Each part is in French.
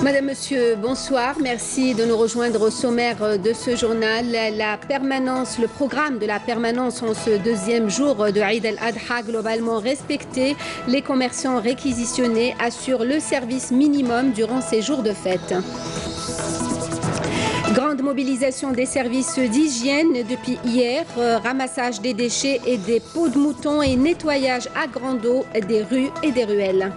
Madame, Monsieur, bonsoir. Merci de nous rejoindre au sommaire de ce journal. Le programme de la permanence en ce deuxième jour de Eid al-Adha globalement respecté. Les commerçants réquisitionnés assurent le service minimum durant ces jours de fête. Grande mobilisation des services d'hygiène depuis hier, ramassage des déchets et des peaux de mouton et nettoyage à grande eau des rues et des ruelles.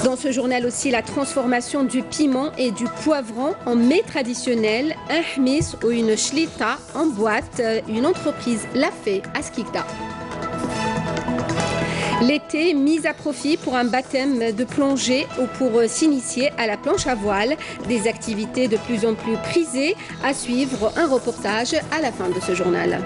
Dans ce journal aussi, la transformation du piment et du poivron en mets traditionnel, un hmis ou une shlita en boîte. Une entreprise l'a fait à Skikda. L'été, mise à profit pour un baptême de plongée ou pour s'initier à la planche à voile. Des activités de plus en plus prisées. À suivre, un reportage à la fin de ce journal.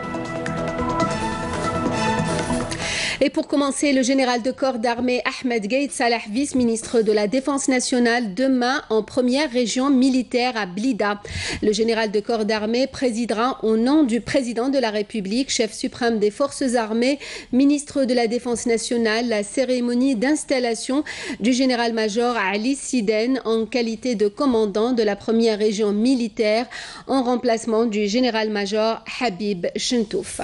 Et pour commencer, le général de corps d'armée Ahmed Gaïd Salah, vice-ministre de la Défense nationale, demain en première région militaire à Blida. Le général de corps d'armée présidera au nom du président de la République, chef suprême des forces armées, ministre de la Défense nationale, la cérémonie d'installation du général-major Ali Siden en qualité de commandant de la première région militaire en remplacement du général-major Habib Chentouf.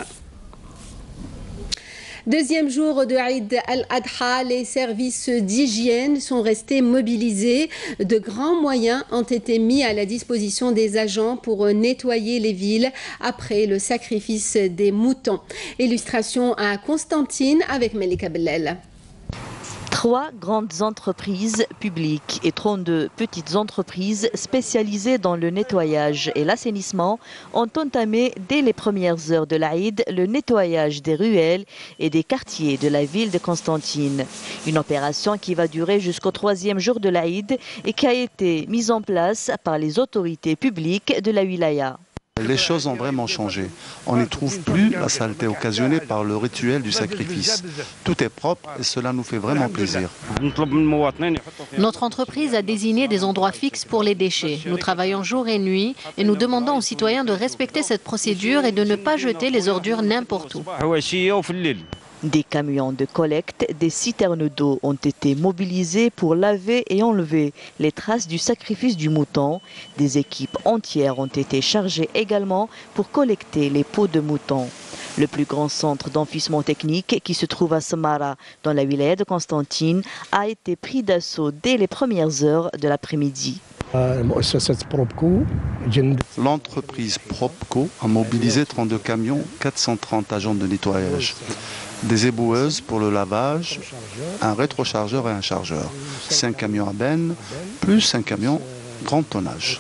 Deuxième jour de Eid al-Adha, les services d'hygiène sont restés mobilisés. De grands moyens ont été mis à la disposition des agents pour nettoyer les villes après le sacrifice des moutons. Illustration à Constantine avec Melika Bellel. 3 grandes entreprises publiques et 32 petites entreprises spécialisées dans le nettoyage et l'assainissement ont entamé dès les premières heures de l'Aïd le nettoyage des ruelles et des quartiers de la ville de Constantine. Une opération qui va durer jusqu'au 3e jour de l'Aïd et qui a été mise en place par les autorités publiques de la wilaya. Les choses ont vraiment changé. On n'y trouve plus la saleté occasionnée par le rituel du sacrifice. Tout est propre et cela nous fait vraiment plaisir. Notre entreprise a désigné des endroits fixes pour les déchets. Nous travaillons jour et nuit et nous demandons aux citoyens de respecter cette procédure et de ne pas jeter les ordures n'importe où. Des camions de collecte, des citernes d'eau ont été mobilisés pour laver et enlever les traces du sacrifice du mouton. Des équipes entières ont été chargées également pour collecter les peaux de mouton. Le plus grand centre d'enfouissement technique qui se trouve à Samara, dans la wilaya de Constantine, a été pris d'assaut dès les premières heures de l'après-midi. L'entreprise Propco a mobilisé 32 camions, 430 agents de nettoyage, des éboueuses pour le lavage, un rétrochargeur et un chargeur, 5 camions à benne, plus un camion grand tonnage.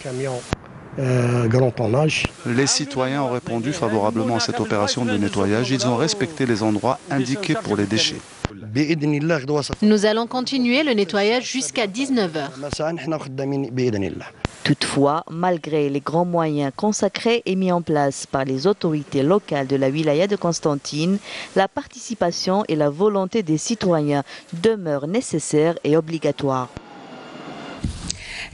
Les citoyens ont répondu favorablement à cette opération de nettoyage. Ils ont respecté les endroits indiqués pour les déchets. Nous allons continuer le nettoyage jusqu'à 19h. Toutefois, malgré les grands moyens consacrés et mis en place par les autorités locales de la wilaya de Constantine, la participation et la volonté des citoyens demeurent nécessaires et obligatoires.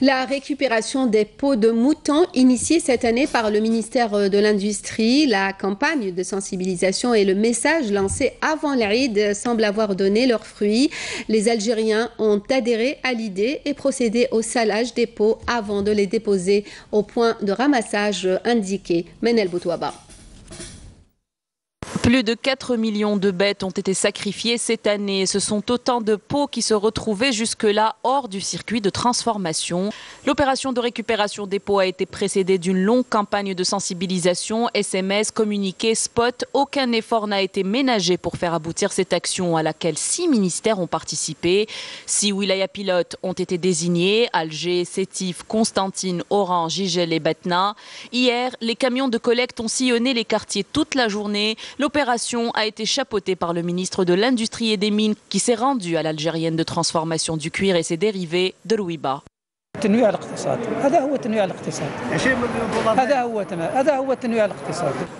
La récupération des peaux de mouton initiée cette année par le ministère de l'Industrie, la campagne de sensibilisation et le message lancé avant l'Aïd semblent avoir donné leurs fruits. Les Algériens ont adhéré à l'idée et procédé au salage des peaux avant de les déposer au point de ramassage indiqué. Menel Boutouaba. Plus de 4 millions de bêtes ont été sacrifiées cette année. Ce sont autant de peaux qui se retrouvaient jusque-là hors du circuit de transformation. L'opération de récupération des peaux a été précédée d'une longue campagne de sensibilisation, SMS, communiqués, spots. Aucun effort n'a été ménagé pour faire aboutir cette action à laquelle 6 ministères ont participé. 6 wilayas pilotes ont été désignés, Alger, Sétif, Constantine, Oran, Jijel et Batna. Hier, les camions de collecte ont sillonné les quartiers toute la journée. L'opération a été chapeautée par le ministre de l'Industrie et des Mines qui s'est rendu à l'Algérienne de transformation du cuir et ses dérivés de Louiba.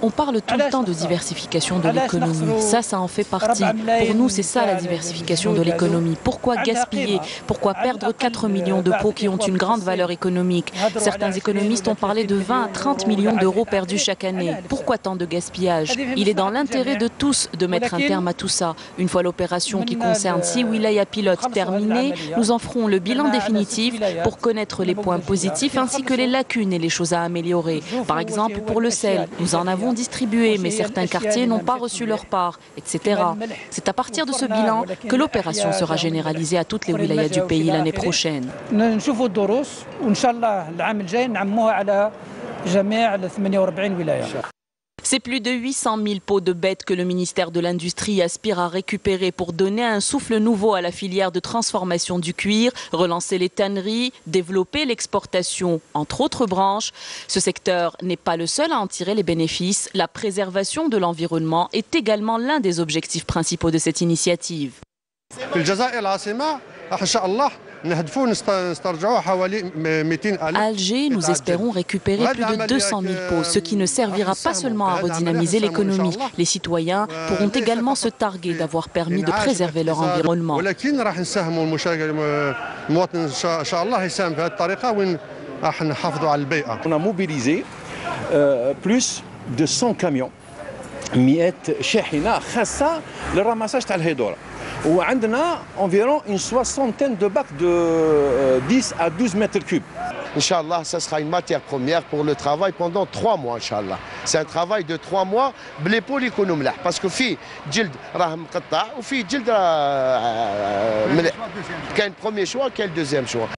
On parle tout le temps de diversification de l'économie. Ça en fait partie. Pour nous, c'est ça la diversification de l'économie. Pourquoi gaspiller? Pourquoi perdre 4 millions de pots qui ont une grande valeur économique? Certains économistes ont parlé de 20 à 30 millions d'euros perdus chaque année. Pourquoi tant de gaspillage? Il est dans l'intérêt de tous de mettre un terme à tout ça. Une fois l'opération qui concerne 6 wilayas pilotes terminée, nous en ferons le bilan définitif pour connaître les points positifs ainsi que les lacunes et les choses à améliorer. Par exemple, pour le sel, nous en avons distribué, mais certains quartiers n'ont pas reçu leur part, etc. C'est à partir de ce bilan que l'opération sera généralisée à toutes les wilayas du pays l'année prochaine. C'est plus de 800 000 pots de bêtes que le ministère de l'Industrie aspire à récupérer pour donner un souffle nouveau à la filière de transformation du cuir, relancer les tanneries, développer l'exportation, entre autres branches. Ce secteur n'est pas le seul à en tirer les bénéfices. La préservation de l'environnement est également l'un des objectifs principaux de cette initiative. À Alger, nous espérons récupérer plus de 200 000 pots, ce qui ne servira pas seulement à redynamiser l'économie. Les citoyens pourront également se targuer d'avoir permis de préserver leur environnement. On a mobilisé plus de 100 camions. 100 شاحنة خاصة للرماساج تاع الهيدورة. وعندنا environ une soixantaine de bacs de 10 à 12 mètres cubes. Inch'Allah, ça sera une matière première pour le travail pendant 3 mois, Inch'Allah. C'est un travail de 3 mois, بليبول يكونوا ملاح. Parce que في جلد راه مقطع وفي جلد ملاح. كاين premier choix, كاين deuxième choix.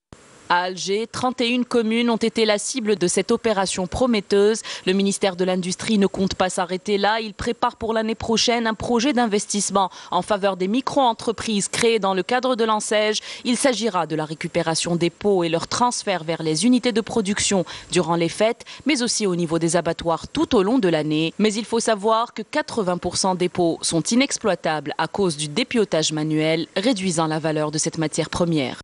À Alger, 31 communes ont été la cible de cette opération prometteuse. Le ministère de l'Industrie ne compte pas s'arrêter là. Il prépare pour l'année prochaine un projet d'investissement en faveur des micro-entreprises créées dans le cadre de l'Ansège. Il s'agira de la récupération des pots et leur transfert vers les unités de production durant les fêtes, mais aussi au niveau des abattoirs tout au long de l'année. Mais il faut savoir que 80% des pots sont inexploitables à cause du dépiotage manuel, réduisant la valeur de cette matière première.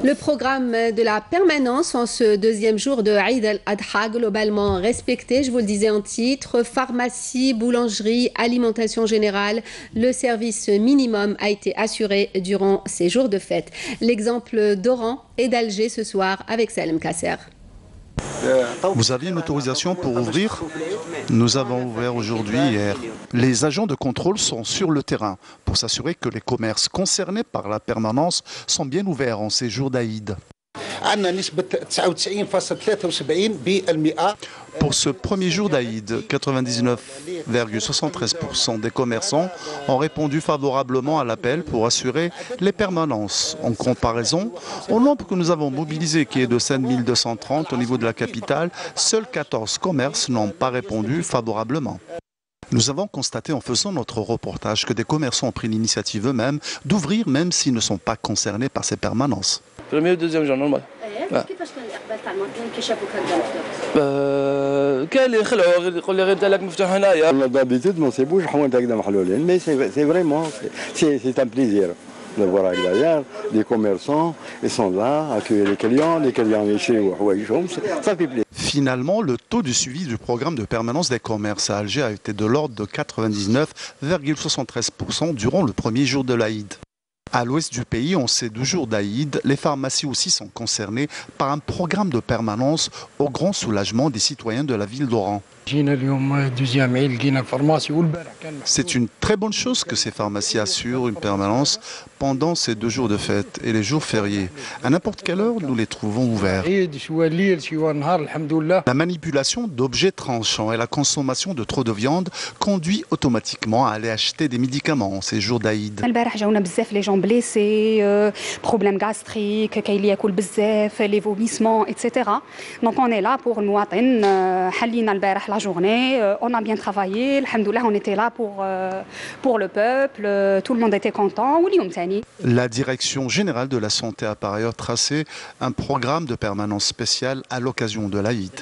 Le programme de la permanence en ce deuxième jour de Eid al-Adha, globalement respecté, je vous le disais en titre, pharmacie, boulangerie, alimentation générale, le service minimum a été assuré durant ces jours de fête. L'exemple d'Oran et d'Alger ce soir avec Salem Kasser. Vous aviez une autorisation pour ouvrir? Nous avons ouvert aujourd'hui et hier. Les agents de contrôle sont sur le terrain pour s'assurer que les commerces concernés par la permanence sont bien ouverts en ces jours d'Aïd. Pour ce premier jour d'Aïd, 99,73% des commerçants ont répondu favorablement à l'appel pour assurer les permanences. En comparaison, au nombre que nous avons mobilisé, qui est de 7230 au niveau de la capitale, seuls 14 commerces n'ont pas répondu favorablement. Nous avons constaté en faisant notre reportage que des commerçants ont pris l'initiative eux-mêmes d'ouvrir même s'ils ne sont pas concernés par ces permanences. Premier ou deuxième jour, normal. كاين اللي يخلعوا يقول لي غير دالك مفتوح هنايا. D'habitude, on se bouge, on est محلولين, mais c'est vraiment c'est un plaisir de voir derrière des commerçants, ils sont là, accueillir les clients chez eux, ça fait plaisir. Finalement, le taux du suivi du programme de permanence des commerces à Alger a été de l'ordre de 99,73% durant le premier jour de l'Aïd. À l'ouest du pays, en ces 2 jours d'Aïd, les pharmacies aussi sont concernées par un programme de permanence au grand soulagement des citoyens de la ville d'Oran. C'est une très bonne chose que ces pharmacies assurent une permanence pendant ces 2 jours de fête et les jours fériés. À n'importe quelle heure, nous les trouvons ouverts. La manipulation d'objets tranchants et la consommation de trop de viande conduit automatiquement à aller acheter des médicaments en ces jours d'Aïd. Problèmes gastriques, كاين ياكل بزاف, les vomissements, etc. Donc on est là pour المواطن. حلينا البارح la journée, on a bien travaillé, alhamdoulilah, on était là pour le peuple, tout le monde était content. La direction générale de la santé a par ailleurs tracé un programme de permanence spéciale à l'occasion de l'Aïd.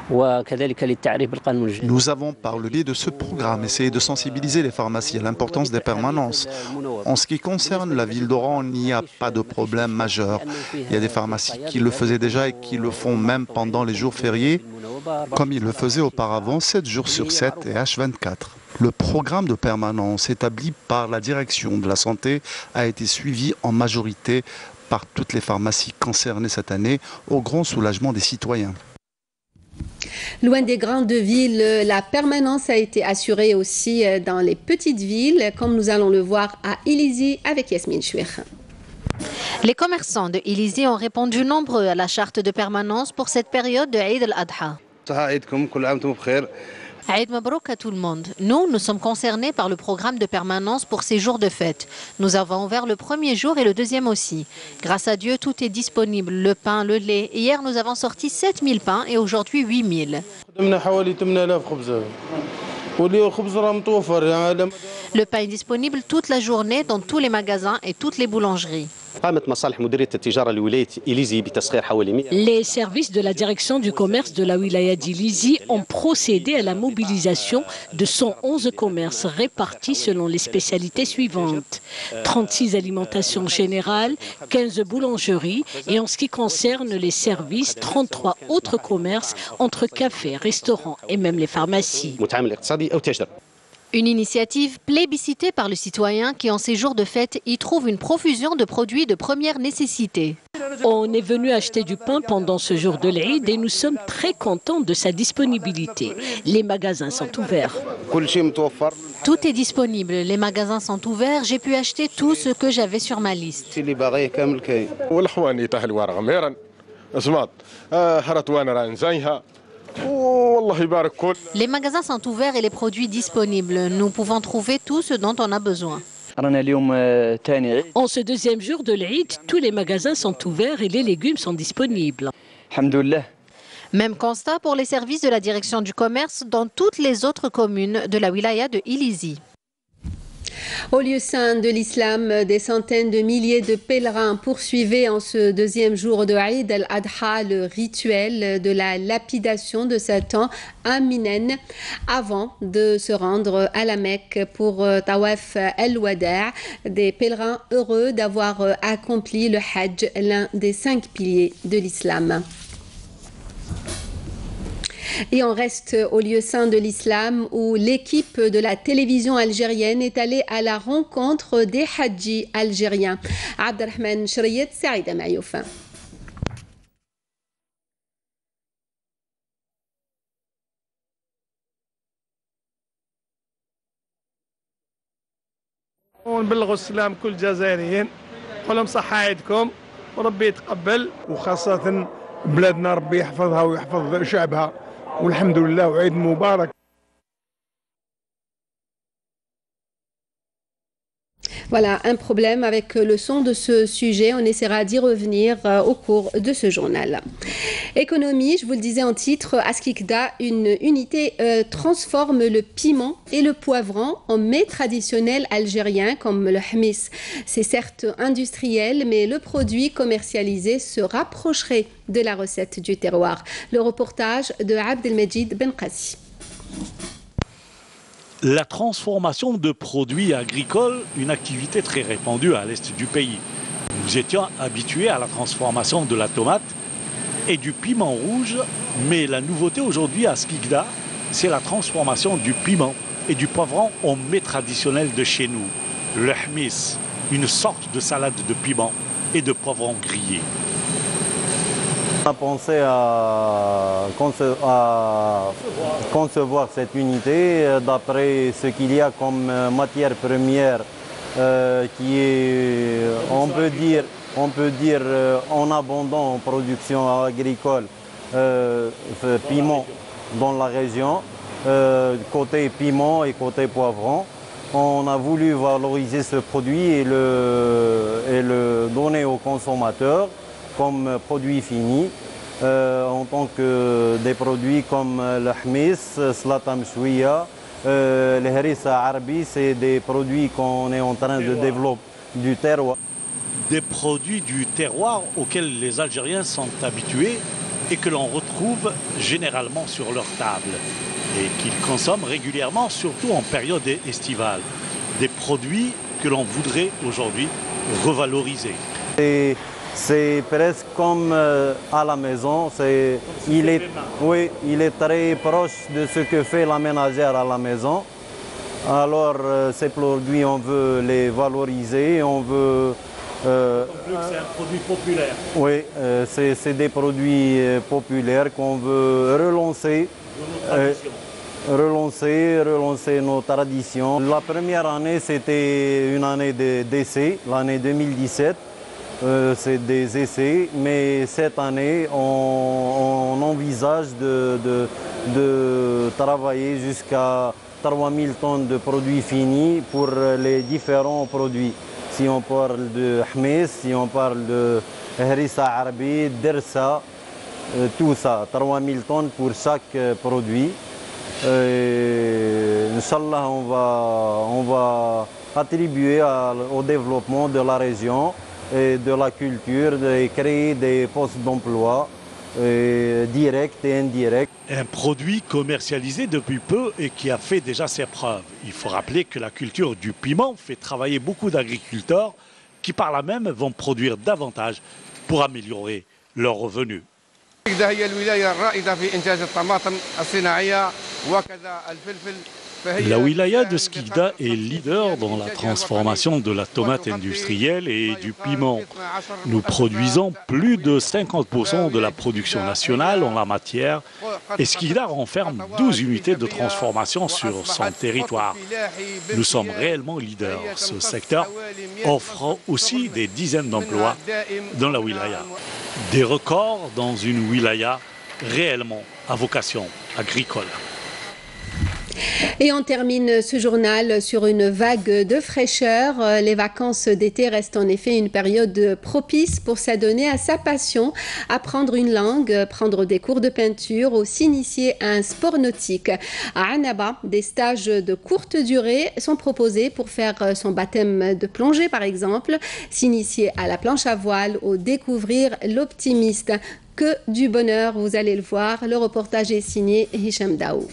Nous avons, par le biais de ce programme, essayé de sensibiliser les pharmacies à l'importance des permanences. En ce qui concerne la ville d'Oran, il n'y a pas de problème majeur. Il y a des pharmacies qui le faisaient déjà et qui le font même pendant les jours fériés, comme ils le faisaient auparavant, 7 jours sur 7 et H24. Le programme de permanence établi par la direction de la santé a été suivi en majorité par toutes les pharmacies concernées cette année, au grand soulagement des citoyens. Loin des grandes villes, la permanence a été assurée aussi dans les petites villes, comme nous allons le voir à Ilizi avec Yasmine Chouir. Les commerçants de Ilizi ont répondu nombreux à la charte de permanence pour cette période de Eid al-Adha. Aïd Mabrouk à tout le monde. Nous sommes concernés par le programme de permanence pour ces jours de fête. Nous avons ouvert le premier jour et le deuxième aussi. Grâce à Dieu, tout est disponible, le pain, le lait. Hier, nous avons sorti 7000 pains et aujourd'hui 8000. Le pain est disponible toute la journée dans tous les magasins et toutes les boulangeries. Les services de la direction du commerce de la wilaya d'Ilizi ont procédé à la mobilisation de 111 commerces répartis selon les spécialités suivantes. 36 alimentations générales, 15 boulangeries et en ce qui concerne les services, 33 autres commerces entre cafés, restaurants et même les pharmacies. Une initiative plébiscitée par le citoyen qui, en ces jours de fête, y trouve une profusion de produits de première nécessité. On est venu acheter du pain pendant ce jour de l'Eid et nous sommes très contents de sa disponibilité. Les magasins sont ouverts. Tout est disponible, les magasins sont ouverts, j'ai pu acheter tout ce que j'avais sur ma liste. Les magasins sont ouverts et les produits disponibles. Nous pouvons trouver tout ce dont on a besoin. En ce deuxième jour de l'Eid, tous les magasins sont ouverts et les légumes sont disponibles. Même constat pour les services de la direction du commerce dans toutes les autres communes de la wilaya de Ilizi. Au lieu saint de l'islam, des centaines de milliers de pèlerins poursuivaient en ce deuxième jour de Eid al-Adha le rituel de la lapidation de Satan à Minen avant de se rendre à la Mecque pour Tawaf al-Wada', des pèlerins heureux d'avoir accompli le Hajj, l'un des 5 piliers de l'islam. Et on reste au lieu saint de l'islam où l'équipe de la télévision algérienne est allée à la rencontre des hadjis algériens. Abdelrahman Shriyet, Saïda Mayouf. ونبلغوا السلام كل الجزائريين نقول لهم صحة عيدكم وربي يتقبل وخاصة بلادنا ربي يحفظها ويحفظ شعبها والحمد لله وعيد مبارك. Voilà un problème avec le son de ce sujet. On essaiera d'y revenir au cours de ce journal. Économie, je vous le disais en titre, Askikda, une unité transforme le piment et le poivron en mets traditionnels algériens comme le hmis. C'est certes industriel, mais le produit commercialisé se rapprocherait de la recette du terroir. Le reportage de Abdelmejid Benqassi. La transformation de produits agricoles, une activité très répandue à l'est du pays. Nous étions habitués à la transformation de la tomate et du piment rouge, mais la nouveauté aujourd'hui à Skikda, c'est la transformation du piment et du poivron en mets traditionnel de chez nous. Le hmis, une sorte de salade de piment et de poivron grillé. On a pensé à concevoir cette unité d'après ce qu'il y a comme matière première qui est, on peut dire en abondant en production agricole, piment dans la région, côté piment et côté poivron. On a voulu valoriser ce produit et le donner aux consommateurs comme produit fini, en tant que des produits comme le hmis, slata mchouia, le harissa arabi, c'est des produits qu'on est en train de développer du terroir. Des produits du terroir auxquels les Algériens sont habitués et que l'on retrouve généralement sur leur table et qu'ils consomment régulièrement, surtout en période estivale. Des produits que l'on voudrait aujourd'hui revaloriser. C'est presque comme à la maison. Il est très proche de ce que fait la ménagère à la maison. Alors ces produits, on veut les valoriser, on veut... c'est un produit populaire. Oui, c'est des produits populaires qu'on veut relancer. Relancer nos traditions. La première année, c'était une année d'essai, l'année 2017. C'est des essais, mais cette année, on envisage de travailler jusqu'à 3000 tonnes de produits finis pour les différents produits. Si on parle de Hmes, si on parle de Harissa Arabi, Dersa, tout ça, 3000 tonnes pour chaque produit. Inch'Allah, on va attribuer au développement de la région et de la culture, de créer des postes d'emploi directs et indirects. Un produit commercialisé depuis peu et qui a fait déjà ses preuves. Il faut rappeler que la culture du piment fait travailler beaucoup d'agriculteurs qui par là même vont produire davantage pour améliorer leurs revenus. La wilaya de Skikda est leader dans la transformation de la tomate industrielle et du piment. Nous produisons plus de 50% de la production nationale en la matière et Skikda renferme 12 unités de transformation sur son territoire. Nous sommes réellement leaders. Ce secteur offre aussi des dizaines d'emplois dans la wilaya. Des records dans une wilaya réellement à vocation agricole. Et on termine ce journal sur une vague de fraîcheur. Les vacances d'été restent en effet une période propice pour s'adonner à sa passion, apprendre une langue, prendre des cours de peinture ou s'initier à un sport nautique. À Annaba, des stages de courte durée sont proposés pour faire son baptême de plongée par exemple, s'initier à la planche à voile ou découvrir l'optimiste. Que du bonheur, vous allez le voir. Le reportage est signé Hicham Daou.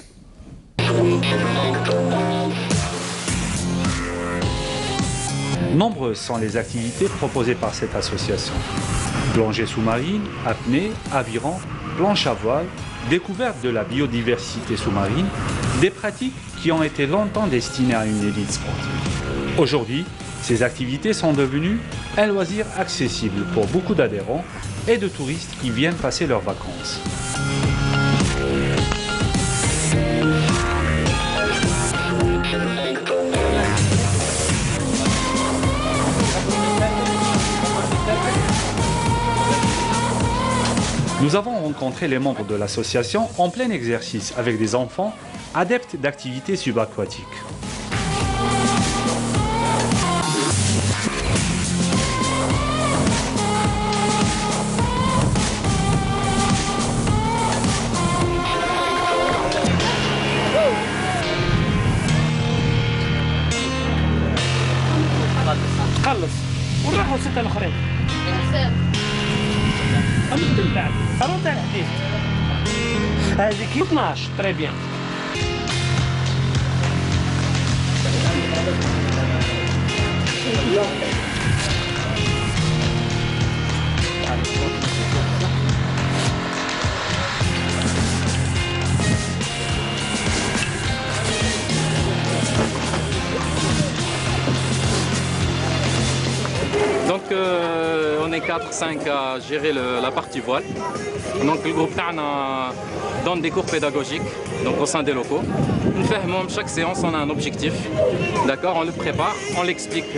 Nombreuses sont les activités proposées par cette association. Plongée sous-marine, apnée, aviron, planche à voile, découverte de la biodiversité sous-marine, des pratiques qui ont été longtemps destinées à une élite sportive. Aujourd'hui, ces activités sont devenues un loisir accessible pour beaucoup d'adhérents et de touristes qui viennent passer leurs vacances. Nous avons rencontré les membres de l'association en plein exercice avec des enfants adeptes d'activités subaquatiques. هذيك 12 très bien. Donc on est 4-5 à gérer la partie voile. Donc le groupe Tana donne des cours pédagogiques donc au sein des locaux. Chaque séance on a un objectif. D'accord, on le prépare, on l'explique.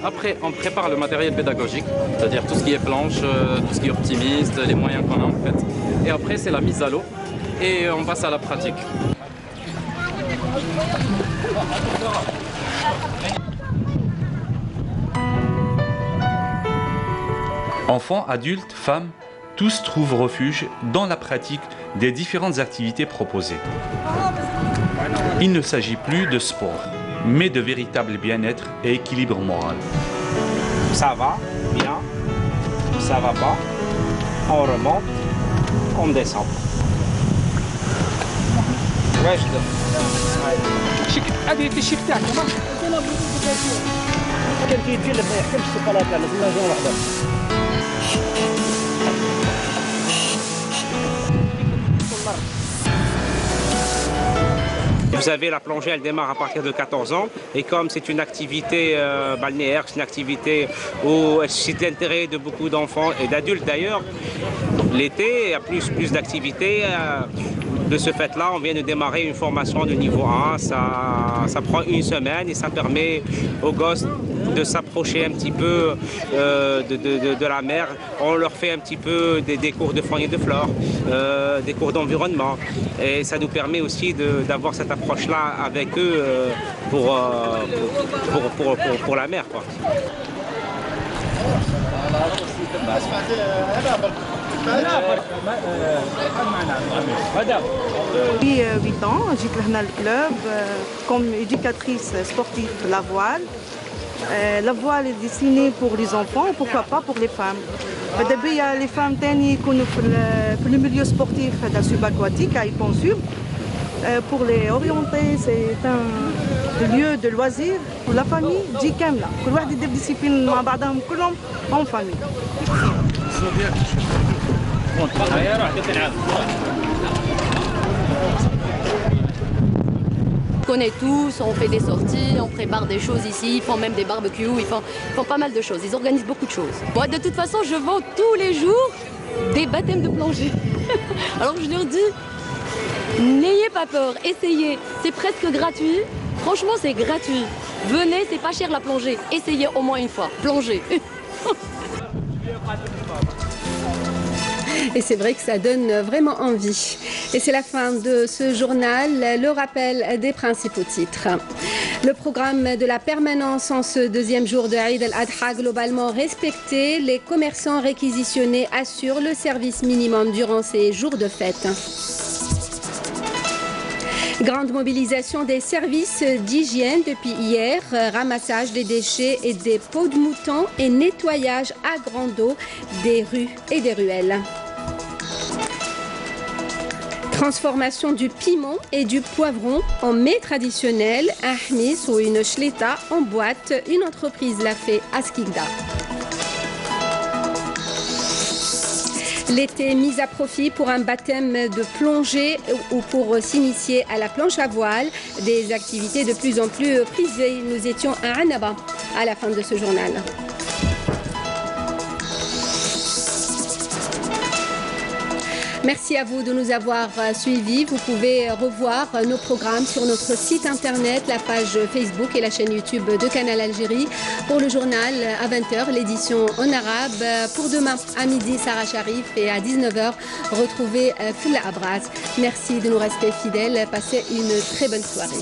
Après on prépare le matériel pédagogique, c'est-à-dire tout ce qui est planche, tout ce qui est optimiste, les moyens qu'on a en fait. Et après c'est la mise à l'eau et on passe à la pratique. Enfants, adultes, femmes, tous trouvent refuge dans la pratique des différentes activités proposées. Il ne s'agit plus de sport, mais de véritable bien-être et équilibre moral. Ça va, bien, ça va pas, on remonte, en décembre. هذه التيشيرت تاعك كان كيتكلم ما يحكمش الثقالات تاعنا لازم نجمع وحده. Vous savez, la plongée, elle démarre à partir de 14 ans. Et comme c'est une activité balnéaire, c'est une activité où elle suscite l'intérêt de beaucoup d'enfants et d'adultes d'ailleurs, l'été, il y a plus d'activités. De ce fait-là, on vient de démarrer une formation de niveau 1. Ça prend une semaine et ça permet aux gosses de s'approcher un petit peu de la mer. On leur fait un petit peu des cours de faune et de flore, des cours d'environnement. Et ça nous permet aussi d'avoir cette approche-là avec eux pour la mer, quoi. Depuis 8 ans, j'ai créé le club comme éducatrice sportive de la voile. La voile est destinée pour les enfants, pourquoi pas pour les femmes. D'abord, il y a les femmes qui sont dans le milieu sportif subaquatique à Ipon-Sud. Pour les orienter, c'est un lieu de loisirs pour la famille. J'ai quand même là. Pour voir des disciplines en famille. On connaît tous, on fait des sorties, on prépare des choses ici, ils font même des barbecues, ils font pas mal de choses, ils organisent beaucoup de choses. Moi, de toute façon, je vends tous les jours des baptêmes de plongée. Alors je leur dis, n'ayez pas peur, essayez, c'est presque gratuit. Franchement, c'est gratuit. Venez, c'est pas cher la plongée. Essayez au moins une fois, plongez. Et c'est vrai que ça donne vraiment envie. Et c'est la fin de ce journal, le rappel des principaux titres. Le programme de la permanence en ce deuxième jour de Eid al-Adha globalement respecté. Les commerçants réquisitionnés assurent le service minimum durant ces jours de fête. Grande mobilisation des services d'hygiène depuis hier, ramassage des déchets et des peaux de mouton et nettoyage à grande eau des rues et des ruelles. Transformation du piment et du poivron en mets traditionnel, ahmis ou une shlita en boîte, une entreprise l'a fait à Skikda. L'été mis à profit pour un baptême de plongée ou pour s'initier à la planche à voile, des activités de plus en plus prisées. Nous étions à Annaba à la fin de ce journal. Merci à vous de nous avoir suivis. Vous pouvez revoir nos programmes sur notre site internet, la page Facebook et la chaîne YouTube de Canal Algérie. Pour le journal à 20h, l'édition en arabe. Pour demain à midi, Sarah Sharif et à 19h, retrouvez Fula Abraz. Merci de nous rester fidèles. Passez une très bonne soirée.